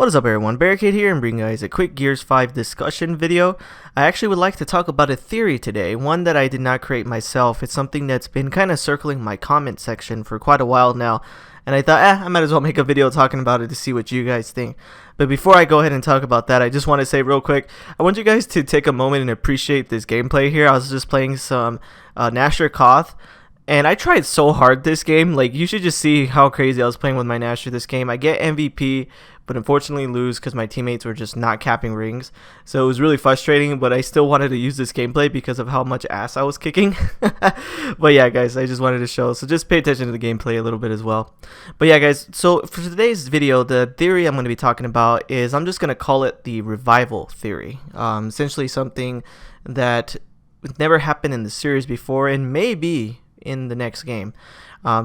What is up everyone, Barricade here and bringing you guys a quick Gears 5 discussion video. I actually would like to talk about a theory today, one that I did not create myself. It's something that's been kind of circling my comment section for quite a while now, and I thought, I might as well make a video talking about it to see what you guys think. But before I go ahead and talk about that, I just want to say real quick, I want you guys to take a moment and appreciate this gameplay here. I was just playing some Nashor Koth. And I tried so hard this game. Like, you should just see how crazy I was playing with my Nashor this game. I get MVP, but unfortunately lose because my teammates were just not capping rings. So it was really frustrating, but I still wanted to use this gameplay because of how much ass I was kicking. But yeah, guys, I just wanted to show. So just pay attention to the gameplay a little bit as well. But yeah, guys, so for today's video, the theory I'm going to be talking about is, I'm just going to call it the revival theory. Essentially something that never happened in the series before and maybe in the next game.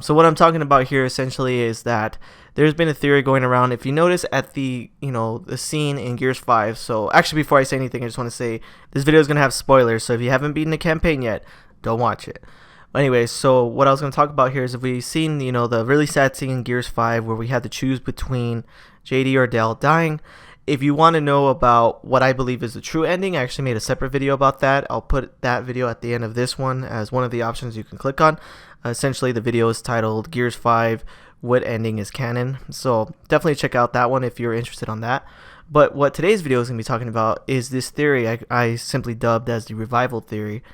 So what I'm talking about here essentially is that there's been a theory going around. If you notice at the the scene in Gears 5, so actually before I say anything, I just want to say this video is going to have spoilers, so if you haven't beaten the campaign yet, don't watch it. But anyway, so what I was going to talk about here is, if we've seen the really sad scene in Gears 5 where we had to choose between JD or Del dying. If you want to know about what I believe is the true ending, I actually made a separate video about that. I'll put that video at the end of this one as one of the options you can click on. Essentially, the video is titled Gears 5, What Ending is Canon? So definitely check out that one if you're interested on that. But what today's video is going to be talking about is this theory I simply dubbed as the revival theory.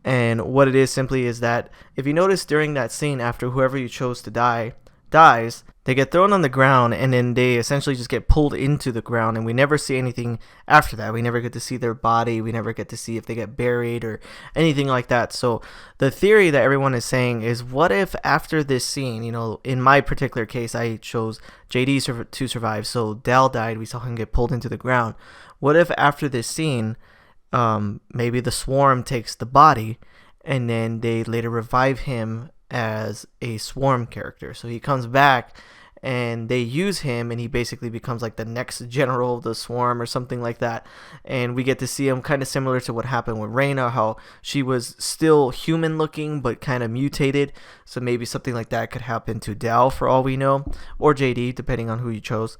And what it is simply is that, if you notice during that scene, after whoever you chose to dies, they get thrown on the ground and then they essentially just get pulled into the ground, and we never see anything after that. We never get to see their body. We never get to see if they get buried or anything like that. So the theory that everyone is saying is, what if after this scene, in my particular case, I chose JD to survive, so Del died, we saw him get pulled into the ground. What if after this scene, maybe the Swarm takes the body and then they later revive him as a Swarm character, so he comes back and they use him and he basically becomes like the next general of the Swarm or something like that, and we get to see him kind of similar to what happened with Reyna, how she was still human looking but kind of mutated. So maybe something like that could happen to Del for all we know, or JD, depending on who you chose.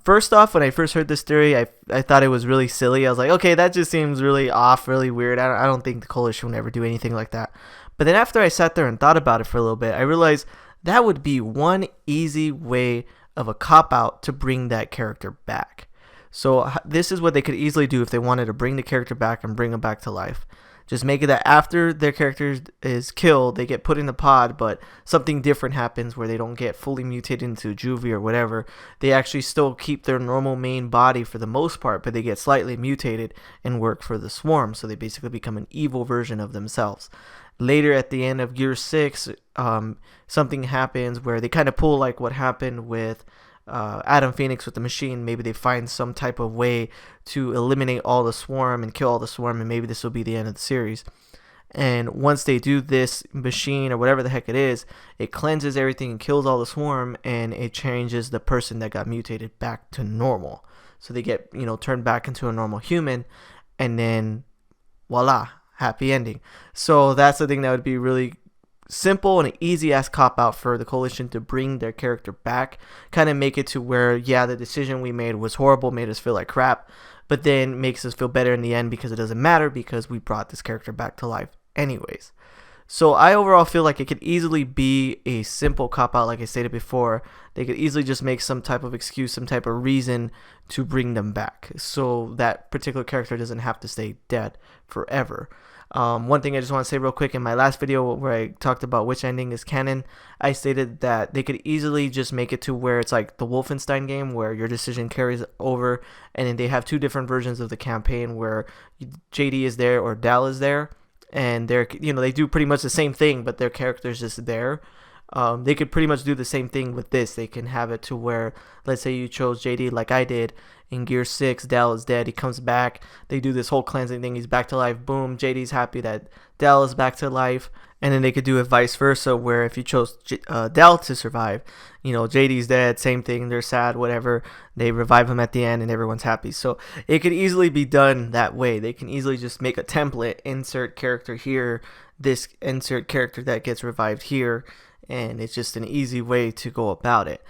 First off, when I first heard this theory, I thought it was really silly. I was like, okay, that just seems really off, really weird. I don't think the Coalition will ever do anything like that. But then after I sat there and thought about it for a little bit, I realized that would be one easy way of a cop-out to bring that character back. So this is what they could easily do if they wanted to bring the character back and bring him back to life. Just make it that after their character is killed, they get put in the pod, but something different happens where they don't get fully mutated into juvie or whatever. They actually still keep their normal main body for the most part, but they get slightly mutated and work for the Swarm. So they basically become an evil version of themselves. Later at the end of Gear 6, something happens where they kind of pull like what happened with Adam Phoenix with the machine. Maybe they find some type of way to eliminate all the Swarm and kill all the Swarm, and maybe this will be the end of the series. And once they do this machine or whatever the heck it is, it cleanses everything and kills all the Swarm, and it changes the person that got mutated back to normal. So they get turned back into a normal human, and then voila, happy ending. So that's the thing that would be really simple and an easy ass cop out for the Coalition to bring their character back, kind of make it to where, yeah, the decision we made was horrible, made us feel like crap, but then makes us feel better in the end because it doesn't matter, because we brought this character back to life anyways. So I overall feel like it could easily be a simple cop out. Like I stated before, they could easily just make some type of excuse, some type of reason to bring them back, so that particular character doesn't have to stay dead forever. One thing I just want to say real quick, in my last video where I talked about which ending is canon, I stated that they could easily just make it to where it's like the Wolfenstein game, where your decision carries over, and then they have two different versions of the campaign where JD is there or Del is there, and they're they do pretty much the same thing, but their character's just there. They could pretty much do the same thing with this. They can have it to where, let's say you chose JD like I did in Gear 6, Del is dead, he comes back, they do this whole cleansing thing, he's back to life, boom, JD's happy that Del is back to life. And then they could do it vice versa, where if you chose Del to survive, JD's dead, same thing, they're sad, whatever, they revive him at the end and everyone's happy. So it could easily be done that way. They can easily just make a template, insert character here, this insert character that gets revived here, and it's just an easy way to go about it.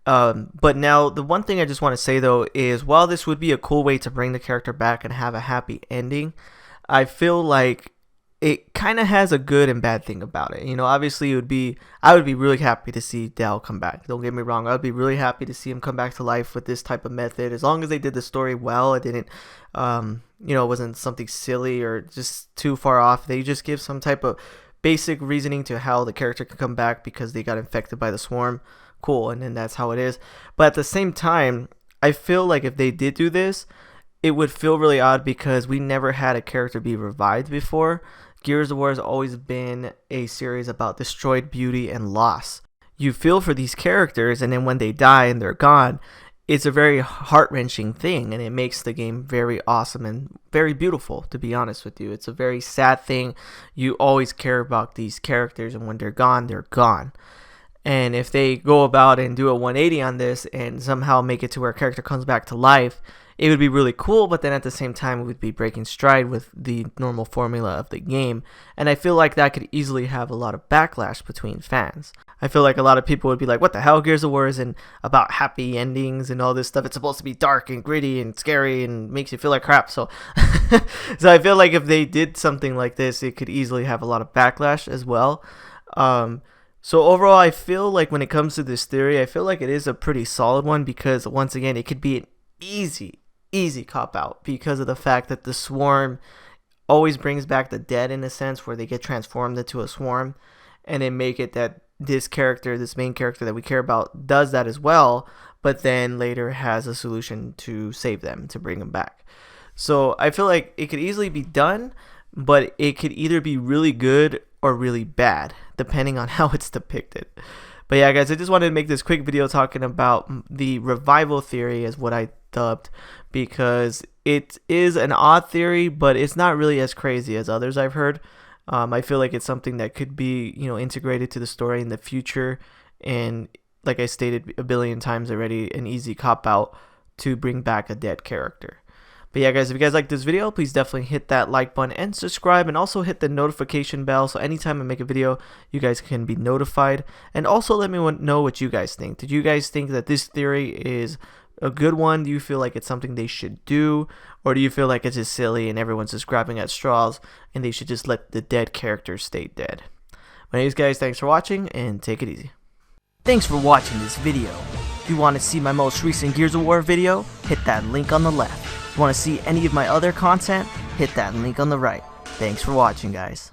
But now the one thing I just want to say though is while this would be a cool way to bring the character back and have a happy ending, I feel like it kind of has a good and bad thing about it. You know, obviously I would be really happy to see Dell come back. Don't get me wrong. I would be really happy to see him come back to life with this type of method. As long as they did the story well, it didn't, you know, it wasn't something silly or just too far off. They just give some type of basic reasoning to how the character could come back because they got infected by the swarm. Cool, and then that's how it is. But at the same time, I feel like if they did do this, it would feel really odd because we never had a character be revived before. Gears of War has always been a series about destroyed beauty and loss. You feel for these characters, and then when they die and they're gone, it's a very heart-wrenching thing, and it makes the game very awesome and very beautiful, to be honest with you. It's a very sad thing. You always care about these characters, and when they're gone, they're gone. And if they go about and do a 180 on this and somehow make it to where a character comes back to life, it would be really cool, but then at the same time, it would be breaking stride with the normal formula of the game. And I feel like that could easily have a lot of backlash between fans. I feel like a lot of people would be like, what the hell, Gears of War isn't about happy endings and all this stuff. It's supposed to be dark and gritty and scary and makes you feel like crap. So, so I feel like if they did something like this, it could easily have a lot of backlash as well. So overall, I feel like when it comes to this theory, I feel like it is a pretty solid one because once again, it could be an easy cop out because of the fact that the swarm always brings back the dead in a sense where they get transformed into a swarm, and they make it that this main character that we care about does that as well, but then later has a solution to save them, to bring them back. So I feel like it could easily be done, but it could either be really good or really bad depending on how it's depicted. But yeah, guys, I just wanted to make this quick video talking about the revival theory, is what I dubbed, because it is an odd theory, but it's not really as crazy as others I've heard. I feel like it's something that could be, you know, integrated to the story in the future, and like I stated a billion times already, an easy cop out to bring back a dead character. But yeah, guys, if you guys like this video, please definitely hit that like button and subscribe, and also hit the notification bell so anytime I make a video, you guys can be notified. And also let me know what you guys think. Did you guys think that this theory is a good one? Do you feel like it's something they should do, or do you feel like it's just silly and everyone's just grabbing at straws and they should just let the dead characters stay dead? Anyways, guys, thanks for watching and take it easy. Thanks for watching this video. If you want to see my most recent Gears of War video, hit that link on the left. If you want to see any of my other content, hit that link on the right. Thanks for watching, guys.